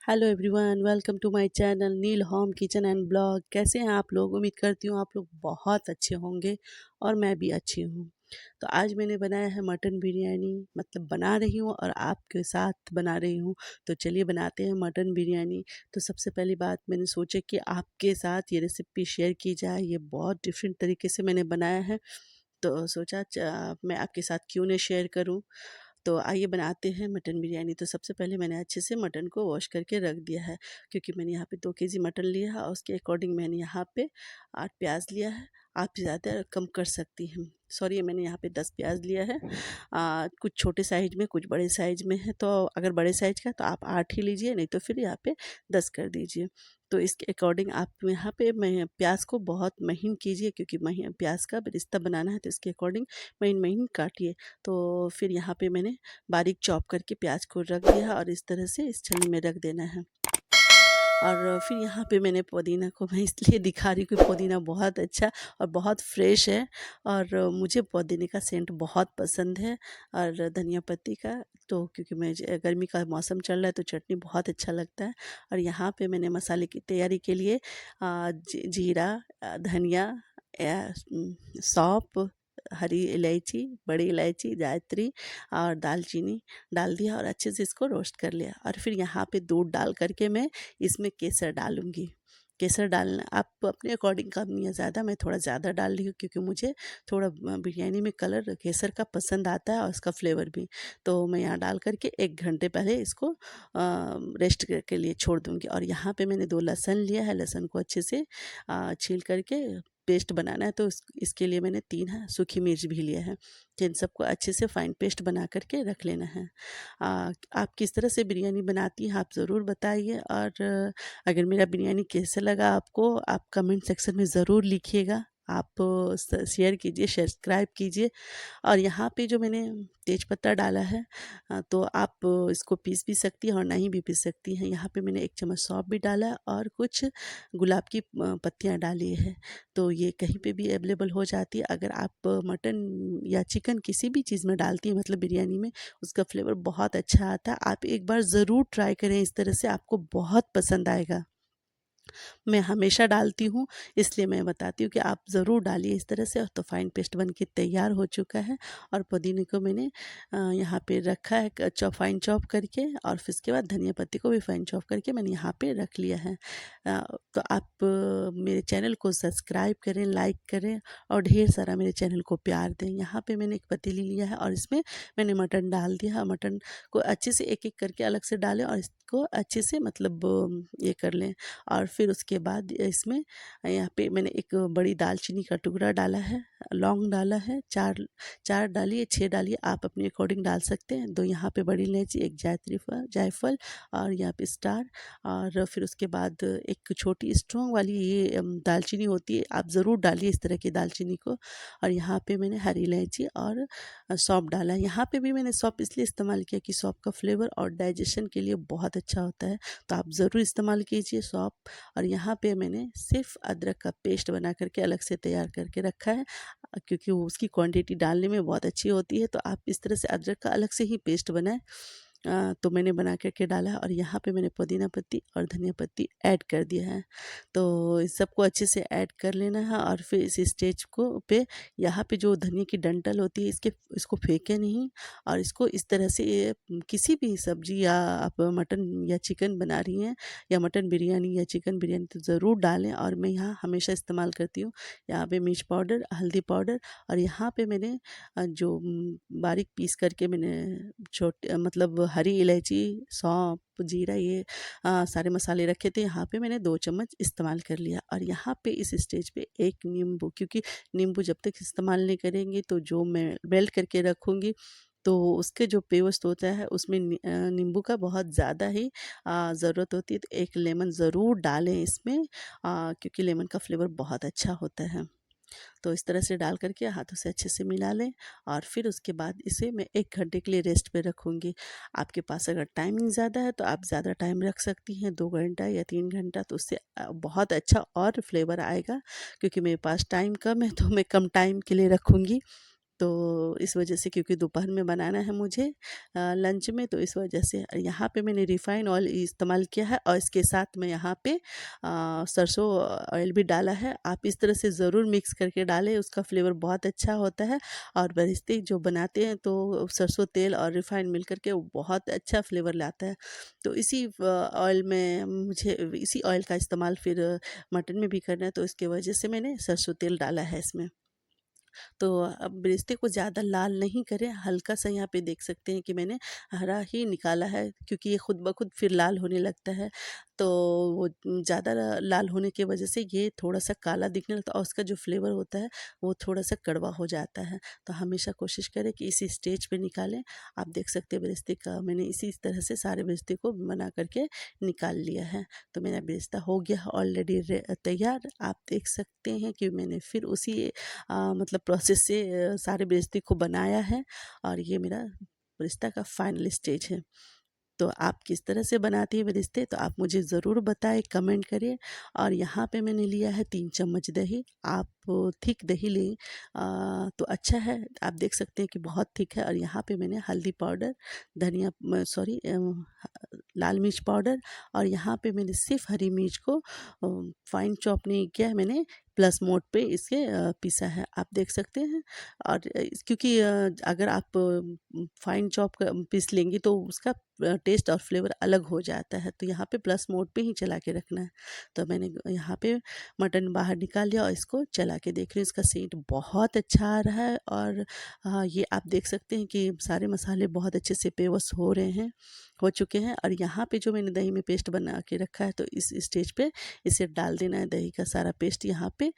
Hello everyone, welcome to my channel Neel home kitchen and blog. कैसे हैं आप लोग? उम्मीद करती हूँ आप लोग बहुत अच्छे होंगे और मैं भी अच्छी हूँ। तो आज मैंने बनाया है मटन बिरयानी, मतलब बना रही हूँ और आपके साथ बना रही हूँ। तो चलिए बनाते हैं मटन बिरयानी। तो सबसे पहली बात मैंने सोचा कि आपके साथ ये रेसिपी शेयर की जाए। ये बहुत डिफरेंट तरीके से मैंने बनाया है, तो सोचा मैं आपके साथ क्यों नहीं शेयर करूँ। तो आइए बनाते हैं मटन बिरयानी। तो सबसे पहले मैंने अच्छे से मटन को वॉश करके रख दिया है, क्योंकि मैंने यहाँ पे 2 केजी मटन लिया है और उसके अकॉर्डिंग मैंने यहाँ पे 8 प्याज लिया है। आप ज़्यादा कम कर सकती हैं। सॉरी, मैंने यहाँ पे 10 प्याज लिया है। कुछ छोटे साइज में, कुछ बड़े साइज में है। तो अगर बड़े साइज का है तो आप 8 ही लीजिए, नहीं तो फिर यहाँ पे 10 कर दीजिए। तो इसके अकॉर्डिंग आप यहाँ पे मैं प्याज को बहुत महीन कीजिए, क्योंकि महीन प्याज का रिश्ता बनाना है, तो इसके अकॉर्डिंग महीन महीन काटिए। तो फिर यहाँ पे मैंने बारीक चॉप करके प्याज को रख दिया और इस तरह से इस छलनी में रख देना है। और फिर यहाँ पे मैंने पुदीना को मैं इसलिए दिखा रही हूँ कि पुदीना बहुत अच्छा और बहुत फ्रेश है, और मुझे पुदीने का सेंट बहुत पसंद है, और धनिया पत्ती का। तो क्योंकि मैं गर्मी का मौसम चल रहा है तो चटनी बहुत अच्छा लगता है। और यहाँ पे मैंने मसाले की तैयारी के लिए जीरा, धनिया, सौंफ, हरी इलायची, बड़ी इलायची, जायत्री और दालचीनी डाल दिया और अच्छे से इसको रोस्ट कर लिया। और फिर यहाँ पे दूध डाल करके मैं इसमें केसर डालूँगी। केसर डालना आप अपने अकॉर्डिंग कम या ज़्यादा, मैं थोड़ा ज़्यादा डाल रही हूँ, क्योंकि मुझे थोड़ा बिरयानी में कलर केसर का पसंद आता है और उसका फ्लेवर भी। तो मैं यहाँ डाल करके 1 घंटे पहले इसको रेस्ट के लिए छोड़ दूँगी। और यहाँ पे मैंने 2 लहसुन लिया है। लहसुन को अच्छे से छील करके पेस्ट बनाना है, तो इसके लिए मैंने 3 सूखी मिर्च भी लिया है। तो इन सबको अच्छे से फाइन पेस्ट बना करके रख लेना है। आप किस तरह से बिरयानी बनाती हैं, आप ज़रूर बताइए। और अगर मेरा बिरयानी कैसा लगा आपको, आप कमेंट सेक्शन में ज़रूर लिखिएगा। आप शेयर कीजिए, सब्सक्राइब कीजिए। और यहाँ पे जो मैंने तेज पत्ता डाला है, तो आप इसको पीस भी सकती हैं और नहीं भी पीस सकती हैं। यहाँ पे मैंने 1 चम्मच सौंफ भी डाला है और कुछ गुलाब की पत्तियाँ डाली है। तो ये कहीं पे भी अवेलेबल हो जाती है। अगर आप मटन या चिकन किसी भी चीज़ में डालती हैं, मतलब बिरयानी में, उसका फ्लेवर बहुत अच्छा आता है। आप एक बार ज़रूर ट्राई करें इस तरह से, आपको बहुत पसंद आएगा। मैं हमेशा डालती हूँ, इसलिए मैं बताती हूँ कि आप ज़रूर डालिए इस तरह से। तो फाइन पेस्ट बन के तैयार हो चुका है। और पुदीने को मैंने यहाँ पे रखा है फाइन चॉप करके, और फिर उसके बाद धनिया पत्ती को भी फाइन चॉप करके मैंने यहाँ पे रख लिया है। तो आप मेरे चैनल को सब्सक्राइब करें, लाइक करें और ढेर सारा मेरे चैनल को प्यार दें। यहाँ पे मैंने एक पतीली लिया है और इसमें मैंने मटन डाल दिया है। मटन को अच्छे से एक एक करके अलग से डालें और इसको अच्छे से, मतलब ये कर लें। और फिर उसके बाद इसमें यहाँ पे मैंने एक बड़ी दालचीनी का टुकड़ा डाला है, लौंग डाला है, 4 डालिए, 6 डालिए, आप अपने अकॉर्डिंग डाल सकते हैं। 2 यहाँ पे बड़ी इलायची, 1 जायफल और यहाँ पे स्टार। और फिर उसके बाद एक छोटी स्ट्रॉन्ग वाली ये दालचीनी होती है, आप ज़रूर डालिए इस तरह की दालचीनी को। और यहाँ पे मैंने हरी इलायची और सौंफ डाला है। यहाँ पे भी मैंने सौंफ इसलिए इस्तेमाल किया कि सौंफ का फ्लेवर और डाइजेशन के लिए बहुत अच्छा होता है, तो आप ज़रूर इस्तेमाल कीजिए सौंफ। और यहाँ पे मैंने सिर्फ अदरक का पेस्ट बना करके अलग से तैयार करके रखा है, क्योंकि वो उसकी क्वांटिटी डालने में बहुत अच्छी होती है। तो आप इस तरह से अदरक का अलग से ही पेस्ट बनाएं। तो मैंने बना करके डाला है और यहाँ पे मैंने पुदीना पत्ती और धनिया पत्ती ऐड कर दिया है। तो इस सबको अच्छे से ऐड कर लेना है। और फिर इस स्टेज को पे यहाँ पे जो धनिया की डंठल होती है, इसको फेंके नहीं। और इसको इस तरह से किसी भी सब्जी, या आप मटन या चिकन बना रही हैं, या मटन बिरयानी या चिकन बिरयानी, तो ज़रूर डालें। और मैं यहाँ हमेशा इस्तेमाल करती हूँ यहाँ पे मिर्च पाउडर, हल्दी पाउडर। और यहाँ पे मैंने जो बारीक पीस करके मैंने छोटे, मतलब हरी इलायची, सौंफ, जीरा, ये सारे मसाले रखे थे, यहाँ पे मैंने 2 चम्मच इस्तेमाल कर लिया। और यहाँ पे इस स्टेज पे एक नींबू, क्योंकि नींबू जब तक इस्तेमाल नहीं करेंगे तो जो मैं मेल्ट करके रखूँगी, तो उसके जो पेस्ट होता है उसमें नींबू का बहुत ज़्यादा ही ज़रूरत होती है। तो एक लेमन ज़रूर डालें इसमें, क्योंकि लेमन का फ्लेवर बहुत अच्छा होता है। तो इस तरह से डाल करके हाथों से अच्छे से मिला लें। और फिर उसके बाद इसे मैं 1 घंटे के लिए रेस्ट पे रखूँगी। आपके पास अगर टाइमिंग ज़्यादा है तो आप ज़्यादा टाइम रख सकती हैं, 2 घंटा या 3 घंटा, तो उससे बहुत अच्छा और फ्लेवर आएगा। क्योंकि मेरे पास टाइम कम है तो मैं कम टाइम के लिए रखूँगी। तो इस वजह से, क्योंकि दोपहर में बनाना है मुझे लंच में, तो इस वजह से यहाँ पे मैंने रिफ़ाइन ऑयल इस्तेमाल किया है और इसके साथ में यहाँ पे सरसों ऑयल भी डाला है। आप इस तरह से ज़रूर मिक्स करके डालें, उसका फ्लेवर बहुत अच्छा होता है। और बरिस्ते जो बनाते हैं तो सरसों तेल और रिफ़ाइन मिल कर के वो बहुत अच्छा फ्लेवर लाता है। तो इसी ऑयल में मुझे इसी ऑयल का इस्तेमाल फिर मटन में भी करना है, तो इसकी वजह से मैंने सरसों तेल डाला है इसमें। तो अब बेरेस्ते को ज़्यादा लाल नहीं करें, हल्का सा यहाँ पे देख सकते हैं कि मैंने हरा ही निकाला है, क्योंकि ये खुद ब खुद फिर लाल होने लगता है। तो वो ज़्यादा लाल होने की वजह से ये थोड़ा-सा काला दिखने लगता है और उसका जो फ्लेवर होता है वो थोड़ा-सा कड़वा हो जाता है। तो हमेशा कोशिश करें कि इसी स्टेज पे निकालें। आप देख सकते हैं बेरेस्ते का मैंने इसी तरह से सारे बेरेस्ते को बना कर के निकाल लिया है। तो मेरा बेरेस्ता हो गया ऑलरेडी तैयार। आप देख सकते हैं कि मैंने फिर उसी मतलब प्रोसेस से सारे बेइज्जती को बनाया है और ये मेरा रिश्ता का फाइनल स्टेज है। तो आप किस तरह से बनाती हैं बेरिस्ते, तो आप मुझे ज़रूर बताएं, कमेंट करिए। और यहाँ पे मैंने लिया है 3 चम्मच दही। आप थिक दही लें तो अच्छा है। आप देख सकते हैं कि बहुत थिक है। और यहाँ पे मैंने हल्दी पाउडर, धनिया सॉरी लाल मिर्च पाउडर, और यहाँ पे मैंने सिर्फ हरी मिर्च को फाइन चॉप नहीं किया है, मैंने प्लस मोड पे इसे पीसा है, आप देख सकते हैं। और क्योंकि अगर आप फाइन चॉप पीस लेंगी तो उसका टेस्ट और फ्लेवर अलग हो जाता है। तो यहाँ पे प्लस मोड पे ही चला के रखना है। तो मैंने यहाँ पे मटन बाहर निकाल लिया और इसको चला के देख रही हूँ, इसका सेंट बहुत अच्छा आ रहा है। और ये आप देख सकते हैं कि सारे मसाले बहुत अच्छे से पेवस हो रहे हैं, हो चुके हैं। और यहाँ पे जो मैंने दही में पेस्ट बना के रखा है, तो इस स्टेज पे इसे डाल देना है। दही का सारा पेस्ट यहाँ पे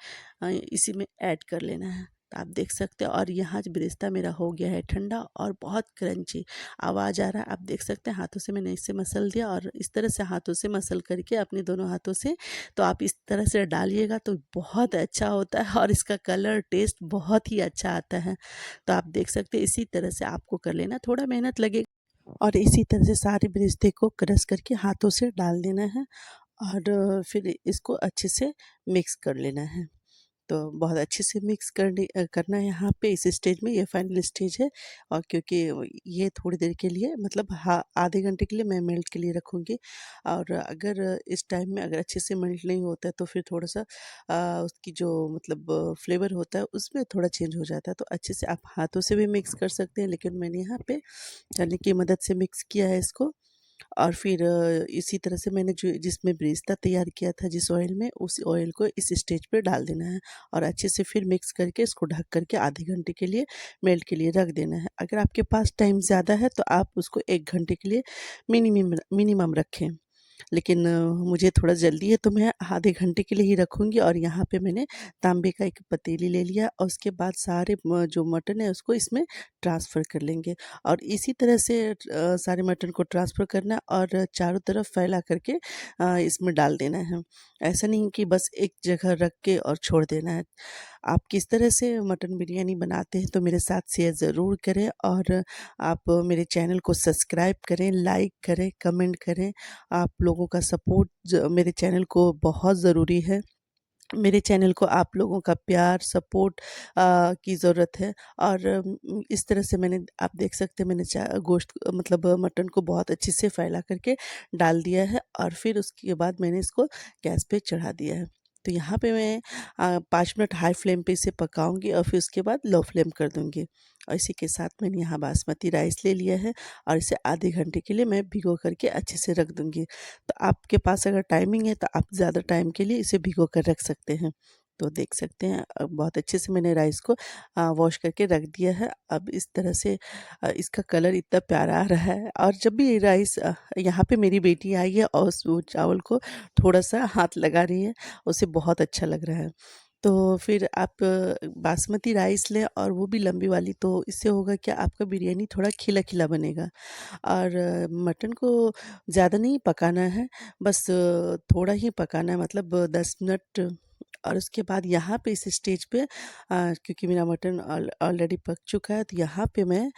इसी में ऐड कर लेना है। तो आप देख सकते हैं। और यहाँ बेरेस्ता मेरा हो गया है ठंडा और बहुत क्रंची आवाज़ आ रहा है, आप देख सकते हैं। हाथों से मैंने इसे मसल दिया और इस तरह से हाथों से मसल करके अपने दोनों हाथों से, तो आप इस तरह से डालिएगा तो बहुत अच्छा होता है और इसका कलर टेस्ट बहुत ही अच्छा आता है। तो आप देख सकते हैं, इसी तरह से आपको कर लेना, थोड़ा मेहनत लगेगा। और इसी तरह से सारे बेरेस्ते को क्रश करके हाथों से डाल देना है और फिर इसको अच्छे से मिक्स कर लेना है। तो बहुत अच्छे से मिक्स करना है यहाँ पे इस स्टेज में, ये फाइनल स्टेज है। और क्योंकि ये थोड़ी देर के लिए, मतलब आधे घंटे के लिए मैं मेल्ट के लिए रखूँगी। और अगर इस टाइम में अगर अच्छे से मेल्ट नहीं होता है तो फिर थोड़ा सा उसकी जो मतलब फ्लेवर होता है उसमें थोड़ा चेंज हो जाता है। तो अच्छे से आप हाथों से भी मिक्स कर सकते हैं, लेकिन मैंने यहाँ पे चने की मदद से मिक्स किया है इसको। और फिर इसी तरह से मैंने जो जिसमें ब्रेस्ता तैयार किया था जिस ऑयल में, उस ऑयल को इस स्टेज पे डाल देना है और अच्छे से फिर मिक्स करके इसको ढक करके आधे घंटे के लिए मेल्ट के लिए रख देना है। अगर आपके पास टाइम ज़्यादा है तो आप उसको 1 घंटे के लिए मिनिमम मिनिमम रखें। लेकिन मुझे थोड़ा जल्दी है तो मैं आधे घंटे के लिए ही रखूँगी। और यहाँ पे मैंने तांबे का एक पतीली ले लिया और उसके बाद सारे जो मटन है उसको इसमें ट्रांसफ़र कर लेंगे। और इसी तरह से सारे मटन को ट्रांसफ़र करना और चारों तरफ फैला करके इसमें डाल देना है। ऐसा नहीं कि बस एक जगह रख के और छोड़ देना है। आप किस तरह से मटन बिरयानी बनाते हैं तो मेरे साथ शेयर ज़रूर करें। और आप मेरे चैनल को सब्सक्राइब करें, लाइक करें, कमेंट करें। आप लोगों का सपोर्ट मेरे चैनल को बहुत ज़रूरी है। मेरे चैनल को आप लोगों का प्यार, सपोर्ट की ज़रूरत है। और इस तरह से मैंने, आप देख सकते हैं, मैंने गोश्त मतलब मटन को बहुत अच्छे से फैला करके डाल दिया है और फिर उसके बाद मैंने इसको गैस पे चढ़ा दिया है। तो यहाँ पे मैं 5 मिनट हाई फ्लेम पे इसे पकाऊंगी और फिर उसके बाद लो फ्लेम कर दूंगी। और इसी के साथ मैंने यहाँ बासमती राइस ले लिया है और इसे आधे घंटे के लिए मैं भिगो करके अच्छे से रख दूंगी। तो आपके पास अगर टाइमिंग है तो आप ज़्यादा टाइम के लिए इसे भिगो कर रख सकते हैं। तो देख सकते हैं बहुत अच्छे से मैंने राइस को वॉश करके रख दिया है। अब इस तरह से इसका कलर इतना प्यारा आ रहा है। और जब भी ये राइस यहाँ पे मेरी बेटी आई है और उस वो चावल को थोड़ा-सा हाथ लगा रही है, उसे बहुत अच्छा लग रहा है। तो फिर आप बासमती राइस लें और वो भी लंबी वाली, तो इससे होगा क्या, आपका बिरयानी थोड़ा खिला-खिला बनेगा। और मटन को ज़्यादा नहीं पकाना है, बस थोड़ा ही पकाना है, मतलब 10 मिनट और उसके बाद यहाँ पे इस स्टेज पे क्योंकि मेरा मटन ऑलरेडी पक चुका है, तो यहाँ पे मैं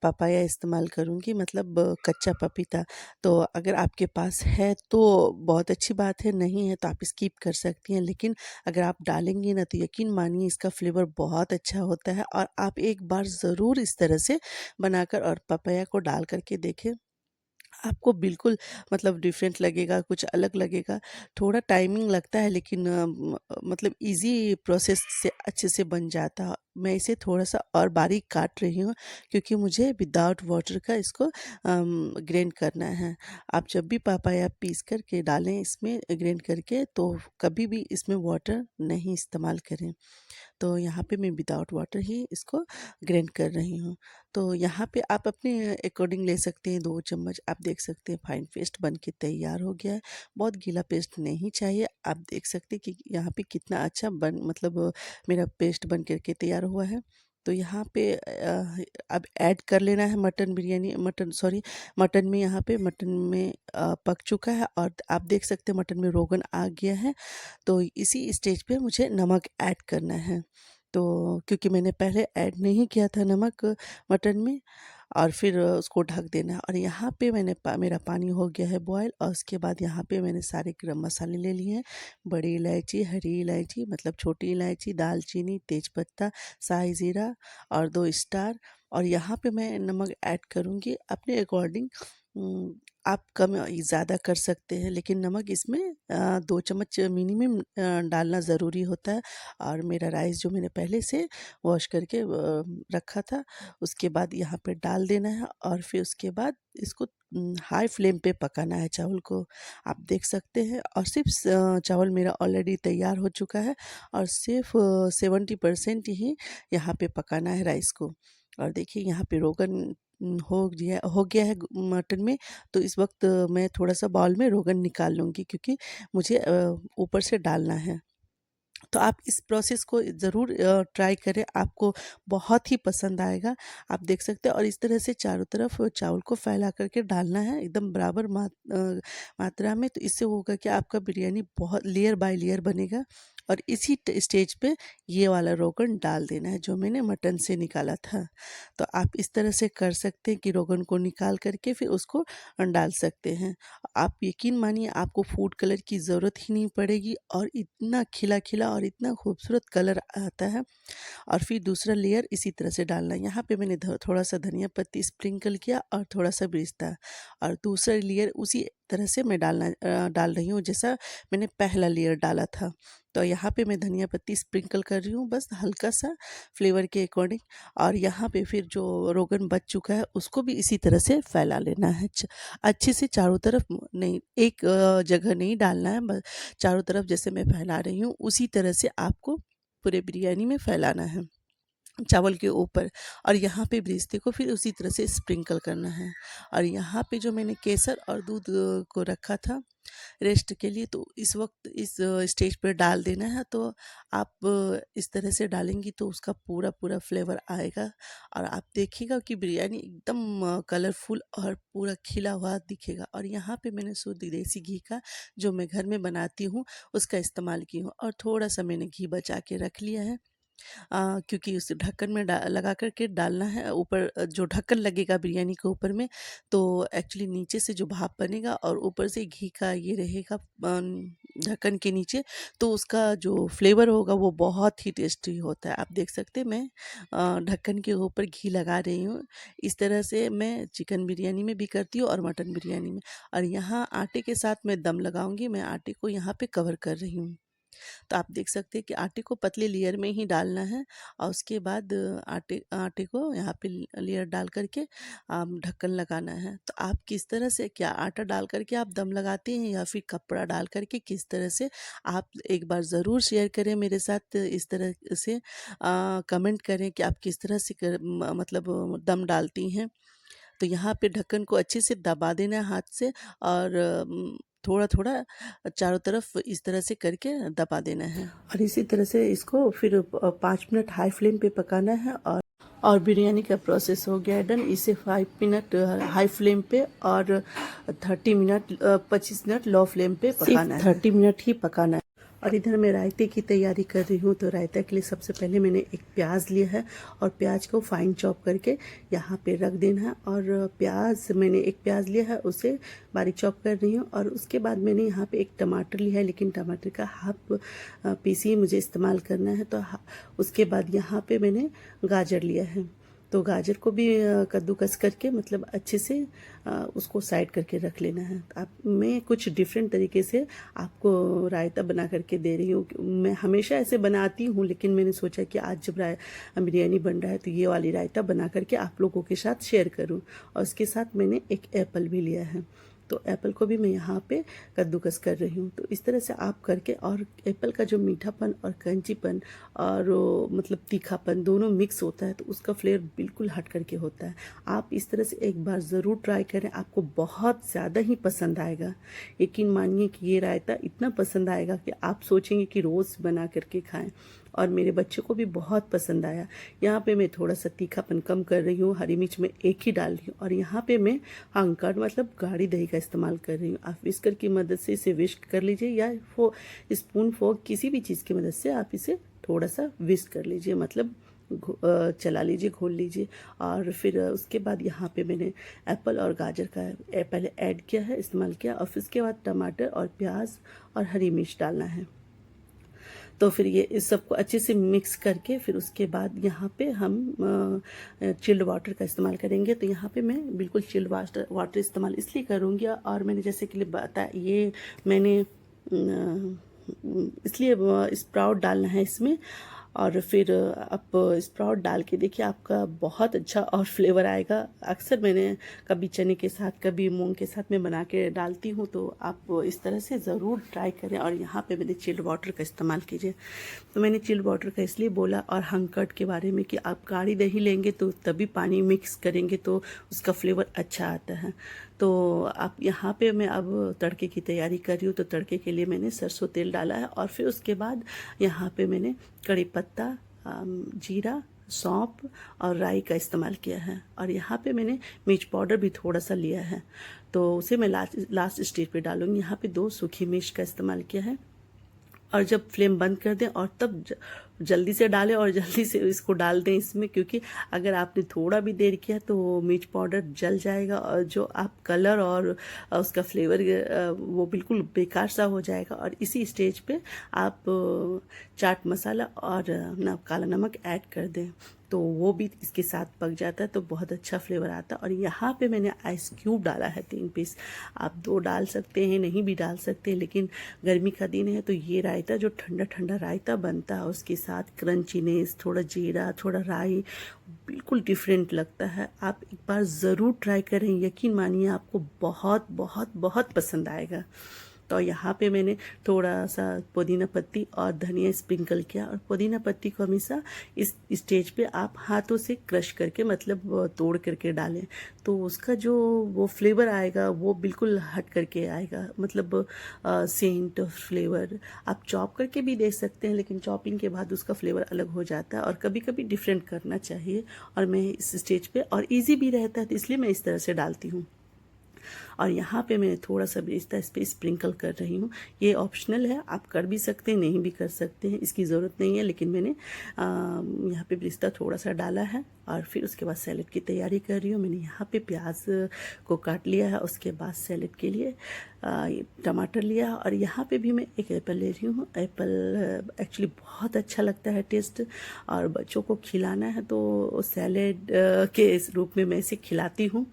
पपाया इस्तेमाल करूँगी, मतलब कच्चा पपीता। तो अगर आपके पास है तो बहुत अच्छी बात है, नहीं है तो आप स्किप कर सकती हैं। लेकिन अगर आप डालेंगी ना, तो यकीन मानिए इसका फ्लेवर बहुत अच्छा होता है। और आप एक बार ज़रूर इस तरह से बनाकर और पपाया को डाल करके देखें, आपको बिल्कुल मतलब डिफरेंट लगेगा, कुछ अलग लगेगा। थोड़ा टाइमिंग लगता है, लेकिन मतलब ईज़ी प्रोसेस से अच्छे से बन जाता है। मैं इसे थोड़ा-सा और बारीक काट रही हूँ, क्योंकि मुझे विदाउट वाटर का इसको ग्राइंड करना है। आप जब भी पापाया पीस कर के डालें इसमें ग्राइंड करके, तो कभी भी इसमें वाटर नहीं इस्तेमाल करें। तो यहाँ पे मैं विदाउट वाटर ही इसको ग्राइंड कर रही हूँ। तो यहाँ पे आप अपने अकॉर्डिंग ले सकते हैं, 2 चम्मच। आप देख सकते हैं फाइन पेस्ट बन के तैयार हो गया है। बहुत गीला पेस्ट नहीं चाहिए। आप देख सकते हैं कि यहाँ पे कितना अच्छा मतलब मेरा पेस्ट बन कर के तैयार हुआ है। तो यहाँ पे अब ऐड कर लेना है मटन में। यहाँ पे मटन में पक चुका है और आप देख सकते हैं मटन में रोगन आ गया है। तो इसी स्टेज पे मुझे नमक ऐड करना है। तो क्योंकि मैंने पहले ऐड नहीं किया था नमक मटन में, और फिर उसको ढक देना है। और यहाँ पे मेरा पानी हो गया है बॉयल, और उसके बाद यहाँ पे मैंने सारे गरम मसाले ले लिए हैं। बड़ी इलायची, हरी इलायची मतलब छोटी इलायची, दालचीनी, तेज़पत्ता, शाही ज़ीरा और 2 स्टार। और यहाँ पे मैं नमक ऐड करूँगी अपने अकॉर्डिंग। आप कम ज़्यादा कर सकते हैं, लेकिन नमक इसमें 2 चम्मच मिनिमम डालना ज़रूरी होता है। और मेरा राइस जो मैंने पहले से वॉश करके रखा था, उसके बाद यहाँ पे डाल देना है। और फिर उसके बाद इसको हाई फ्लेम पे पकाना है चावल को। आप देख सकते हैं। और सिर्फ चावल मेरा ऑलरेडी तैयार हो चुका है, और सिर्फ 70% ही यहाँ पे पकाना है राइस को। और देखिए यहाँ पे रोगन हो गया है मटन में। तो इस वक्त मैं थोड़ा सा बाउल में रोगन निकाल लूँगी, क्योंकि मुझे ऊपर से डालना है। तो आप इस प्रोसेस को ज़रूर ट्राई करें, आपको बहुत ही पसंद आएगा। आप देख सकते हैं। और इस तरह से चारों तरफ चावल को फैला करके डालना है एकदम बराबर मात्रा में। तो इससे होगा कि आपका बिरयानी बहुत लेयर बाय लेयर बनेगा। और इसी स्टेज पे ये वाला रोगन डाल देना है जो मैंने मटन से निकाला था। तो आप इस तरह से कर सकते हैं कि रोगन को निकाल करके फिर उसको डाल सकते हैं। आप यकीन मानिए आपको फूड कलर की ज़रूरत ही नहीं पड़ेगी, और इतना खिला-खिला और इतना खूबसूरत कलर आता है। और फिर दूसरा लेयर इसी तरह से डालना है। यहाँ पे मैंने थोड़ा सा धनिया पत्ती स्प्रिंकल किया और थोड़ा सा बेरेस्ता। और दूसरा लेयर उसी तरह से मैं डाल रही हूँ जैसा मैंने पहला लेयर डाला था। तो यहाँ पे मैं धनिया पत्ती स्प्रिंकल कर रही हूँ, बस हल्का सा फ्लेवर के अकॉर्डिंग। और यहाँ पे फिर जो रोगन बच चुका है उसको भी इसी तरह से फैला लेना है अच्छे से चारों तरफ। नहीं, एक जगह नहीं डालना है, बस चारों तरफ जैसे मैं फैला रही हूँ उसी तरह से आपको पूरे बिरयानी में फैलाना है चावल के ऊपर। और यहाँ पे बेरेस्ते को फिर उसी तरह से स्प्रिंकल करना है। और यहाँ पे जो मैंने केसर और दूध को रखा था रेस्ट के लिए, तो इस वक्त इस स्टेज पर डाल देना है। तो आप इस तरह से डालेंगी तो उसका पूरा पूरा फ्लेवर आएगा, और आप देखिएगा कि बिरयानी एकदम कलरफुल और पूरा खिला हुआ दिखेगा। और यहाँ पे मैंने शुद्ध देसी घी का, जो मैं घर में बनाती हूँ, उसका इस्तेमाल की हूँ। और थोड़ा सा मैंने घी बचा के रख लिया है, क्योंकि उस ढक्कन में लगा कर के डालना है ऊपर। जो ढक्कन लगेगा बिरयानी के ऊपर में, तो एक्चुअली नीचे से जो भाप बनेगा और ऊपर से घी का ये रहेगा ढक्कन के नीचे, तो उसका जो फ्लेवर होगा वो बहुत ही टेस्टी होता है। आप देख सकते हैं मैं ढक्कन के ऊपर घी लगा रही हूँ। इस तरह से मैं चिकन बिरयानी में भी करती हूँ और मटन बिरयानी में। और यहाँ आटे के साथ मैं दम लगाऊंगी, मैं आटे को यहाँ पे कवर कर रही हूँ। तो आप देख सकते हैं कि आटे को पतले लेयर में ही डालना है, और उसके बाद आटे आटे को यहाँ पे लेयर डाल करके ढक्कन लगाना है। तो आप किस तरह से, क्या आटा डाल करके आप दम लगाते हैं या फिर कपड़ा डाल करके, किस तरह से, आप एक बार ज़रूर शेयर करें मेरे साथ। इस तरह से कमेंट करें कि आप किस तरह से मतलब दम डालती हैं। तो यहाँ पे ढक्कन को अच्छे से दबा देना है हाथ से, और थोड़ा-थोड़ा चारों तरफ इस तरह से करके दबा देना है। और इसी तरह से इसको फिर 5 मिनट हाई फ्लेम पे पकाना है। और बिरयानी का प्रोसेस हो गया है डन। इसे 5 मिनट हाई फ्लेम पे और 25 मिनट लो फ्लेम पे पकाना है। 30 मिनट ही पकाना है। और इधर मैं रायते की तैयारी कर रही हूँ। तो रायता के लिए सबसे पहले मैंने एक प्याज लिया है और प्याज को फाइन चॉप करके यहाँ पे रख देना है। और प्याज मैंने एक प्याज लिया है, उसे बारीक चॉप कर रही हूँ। और उसके बाद मैंने यहाँ पे एक टमाटर लिया है, लेकिन टमाटर का हाफ पीस ही मुझे इस्तेमाल करना है। तो उसके बाद यहाँ पे मैंने गाजर लिया है, तो गाजर को भी कद्दूकस करके मतलब अच्छे से उसको साइड करके रख लेना है। आप मैं कुछ डिफरेंट तरीके से आपको रायता बना करके दे रही हूँ। मैं हमेशा ऐसे बनाती हूँ, लेकिन मैंने सोचा कि आज जब बिरयानी बन रहा है तो ये वाली रायता बना करके आप लोगों के साथ शेयर करूँ। और उसके साथ मैंने एक एप्पल भी लिया है, तो एप्पल को भी मैं यहाँ पे कद्दूकस कर रही हूँ। तो इस तरह से आप करके, और एप्पल का जो मीठापन और क्रंचीपन और मतलब तीखापन दोनों मिक्स होता है, तो उसका फ्लेवर बिल्कुल हट करके होता है। आप इस तरह से एक बार ज़रूर ट्राई करें, आपको बहुत ज़्यादा ही पसंद आएगा। यकीन मानिए कि ये रायता इतना पसंद आएगा कि आप सोचेंगे कि रोज़ बना करके खाएं। और मेरे बच्चों को भी बहुत पसंद आया। यहाँ पे मैं थोड़ा सा तीखापन कम कर रही हूँ, हरी मिर्च में एक ही डाल रही हूँ। और यहाँ पे मैं हंकड़ मतलब गाढ़ी दही का इस्तेमाल कर रही हूँ। आप विस्कर की मदद से इसे विस्क कर लीजिए, या स्पून फोक किसी भी चीज़ की मदद से आप इसे थोड़ा सा विस्क कर लीजिए, मतलब चला लीजिए, घोल लीजिए। और फिर उसके बाद यहाँ पे मैंने एप्पल और गाजर का पहले ऐड किया है, इस्तेमाल किया। और फिर उसके बाद टमाटर और प्याज और हरी मिर्च डालना है। तो फिर ये इस सबको अच्छे से मिक्स करके फिर उसके बाद यहाँ पे हम चिल्ड वाटर का इस्तेमाल करेंगे। तो यहाँ पे मैं बिल्कुल चिल्ड वाटर इस्तेमाल इसलिए करूँगी, और मैंने जैसे कि बताया ये मैंने इसलिए स्प्राउट डालना है इसमें। और फिर आप स्प्राउट डाल के देखिए, आपका बहुत अच्छा और फ्लेवर आएगा। अक्सर मैंने कभी चने के साथ, कभी मूंग के साथ में बना के डालती हूँ, तो आप इस तरह से ज़रूर ट्राई करें। और यहाँ पे मैंने चिल्ड वाटर का इस्तेमाल कीजिए। तो मैंने चिल्ड वाटर का इसलिए बोला, और हंकट के बारे में, कि आप गाढ़ी दही लेंगे तो तभी पानी मिक्स करेंगे तो उसका फ्लेवर अच्छा आता है। तो आप यहाँ पे मैं अब तड़के की तैयारी कर रही हूँ। तो तड़के के लिए मैंने सरसों तेल डाला है, और फिर उसके बाद यहाँ पे मैंने कड़ी पत्ता, जीरा, सौंफ और राई का इस्तेमाल किया है। और यहाँ पे मैंने मिर्च पाउडर भी थोड़ा सा लिया है, तो उसे मैं लास्ट स्टेज पे डालूंगी। यहाँ पे 2 सूखी मिर्च का इस्तेमाल किया है। और जब फ्लेम बंद कर दें, और तब जल्दी से डालें और जल्दी से इसको डाल दें इसमें, क्योंकि अगर आपने थोड़ा भी देर किया तो मिर्च पाउडर जल जाएगा, और जो आप कलर और उसका फ्लेवर वो बिल्कुल बेकार सा हो जाएगा। और इसी स्टेज पे आप चाट मसाला और काला नमक ऐड कर दें, तो वो भी इसके साथ पक जाता है, तो बहुत अच्छा फ्लेवर आता है। और यहाँ पे मैंने आइस क्यूब डाला है 3 पीस। आप 2 डाल सकते हैं, नहीं भी डाल सकते हैं, लेकिन गर्मी का दिन है तो ये रायता जो ठंडा ठंडा रायता बनता है, उसके साथ क्रंचीनेस, थोड़ा जीरा, थोड़ा राई, बिल्कुल डिफरेंट लगता है। आप एक बार ज़रूर ट्राई करें, यकीन मानिए आपको बहुत बहुत बहुत पसंद आएगा। तो यहाँ पे मैंने थोड़ा सा पुदीना पत्ती और धनिया स्प्रिंकल किया। और पुदीना पत्ती को हमेशा इस स्टेज पे आप हाथों से क्रश करके, मतलब तोड़ करके डालें, तो उसका जो वो फ्लेवर आएगा वो बिल्कुल हट करके आएगा, मतलब सेंट फ्लेवर। आप चॉप करके भी दे सकते हैं, लेकिन चॉपिंग के बाद उसका फ्लेवर अलग हो जाता है, और कभी कभी डिफरेंट करना चाहिए। और मैं इस स्टेज पे, और इजी भी रहता है, तो इसलिए मैं इस तरह से डालती हूँ। और यहाँ पे मैं थोड़ा सा बेरिस्ता इस पर स्प्रिंकल कर रही हूँ। ये ऑप्शनल है, आप कर भी सकते हैं, नहीं भी कर सकते हैं, इसकी ज़रूरत नहीं है, लेकिन मैंने यहाँ पे बेरिस्ता थोड़ा सा डाला है। और फिर उसके बाद सैलेड की तैयारी कर रही हूँ। मैंने यहाँ पे प्याज को काट लिया है, उसके बाद सैलेड के लिए टमाटर लिया। और यहाँ पे भी मैं एक एप्पल ले रही हूँ। एप्पल एक्चुअली बहुत अच्छा लगता है टेस्ट, और बच्चों को खिलाना है तो सैलेड के इस रूप में मैं इसे खिलाती हूँ।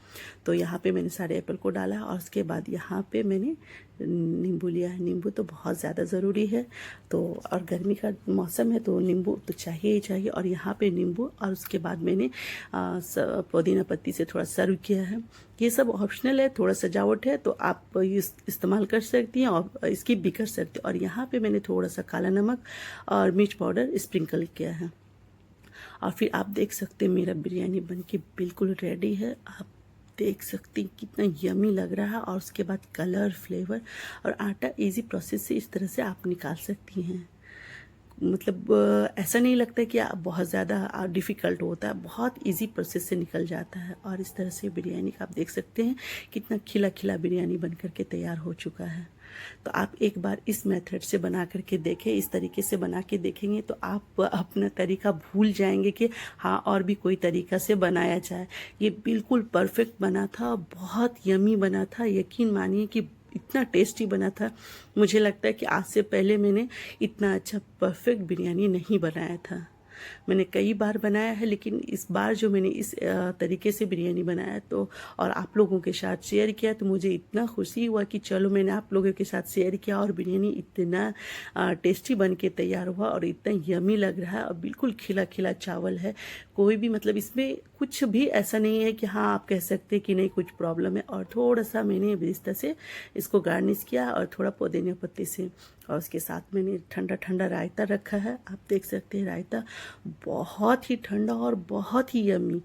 तो यहाँ पे मैंने सारे एप्पल को डाला, और उसके बाद यहाँ पे मैंने नींबू लिया है। नींबू तो बहुत ज़्यादा ज़रूरी है, तो और गर्मी का मौसम है तो नींबू तो चाहिए ही चाहिए। और यहाँ पे नींबू, और उसके बाद मैंने पुदीना पत्ती से थोड़ा सर्व किया है। ये सब ऑप्शनल है, थोड़ा सजावट है, तो आप इस्तेमाल कर सकती हैं और स्किप भी कर सकते हैं। और यहाँ पे मैंने थोड़ा सा काला नमक और मिर्च पाउडर स्प्रिंकल किया है। और फिर आप देख सकते हैं मेरा बिरयानी बनके बिल्कुल रेडी है। आप देख सकती हैं कितना यमी लग रहा है, और उसके बाद कलर, फ्लेवर और आटा इजी प्रोसेस से इस तरह से आप निकाल सकती हैं। मतलब ऐसा नहीं लगता कि आप बहुत ज़्यादा डिफ़िकल्ट होता है, बहुत इजी प्रोसेस से निकल जाता है। और इस तरह से बिरयानी का आप देख सकते हैं कितना खिला खिला बिरयानी बन करके तैयार हो चुका है। तो आप एक बार इस मेथड से बना करके देखें, इस तरीके से बना के देखेंगे तो आप अपना तरीका भूल जाएंगे कि हाँ और भी कोई तरीका से बनाया जाए। ये बिल्कुल परफेक्ट बना था, बहुत यमी बना था, यकीन मानिए कि इतना टेस्टी बना था। मुझे लगता है कि आज से पहले मैंने इतना अच्छा परफेक्ट बिरयानी नहीं बनाया था। मैंने कई बार बनाया है, लेकिन इस बार जो मैंने इस तरीके से बिरयानी बनाया तो और आप लोगों के साथ शेयर किया तो मुझे इतना खुशी हुआ कि चलो मैंने आप लोगों के साथ शेयर किया और बिरयानी इतना टेस्टी बन के तैयार हुआ और इतना यमी लग रहा है और बिल्कुल खिला खिला चावल है। कोई भी मतलब इसमें कुछ भी ऐसा नहीं है कि हाँ आप कह सकते हैं कि नहीं कुछ प्रॉब्लम है। और थोड़ा सा मैंने बेरिस्ता से इसको गार्निश किया और थोड़ा पुदीना पत्ते से, और उसके साथ मैंने ठंडा ठंडा रायता रखा है। आप देख सकते हैं रायता बहुत ही ठंडा और बहुत ही यम्मी।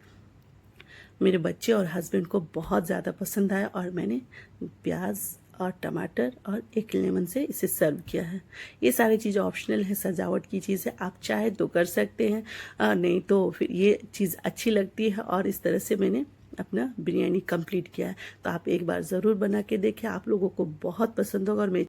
मेरे बच्चे और हस्बैंड को बहुत ज़्यादा पसंद आया और मैंने प्याज और टमाटर और एक लेमन से इसे सर्व किया है। ये सारी चीज़ें ऑप्शनल है, सजावट की चीज़ है, आप चाहे तो कर सकते हैं, नहीं तो फिर ये चीज़ अच्छी लगती है। और इस तरह से मैंने अपना बिरयानी कंप्लीट किया है। तो आप एक बार ज़रूर बना के देखें, आप लोगों को बहुत पसंद होगा। और मैं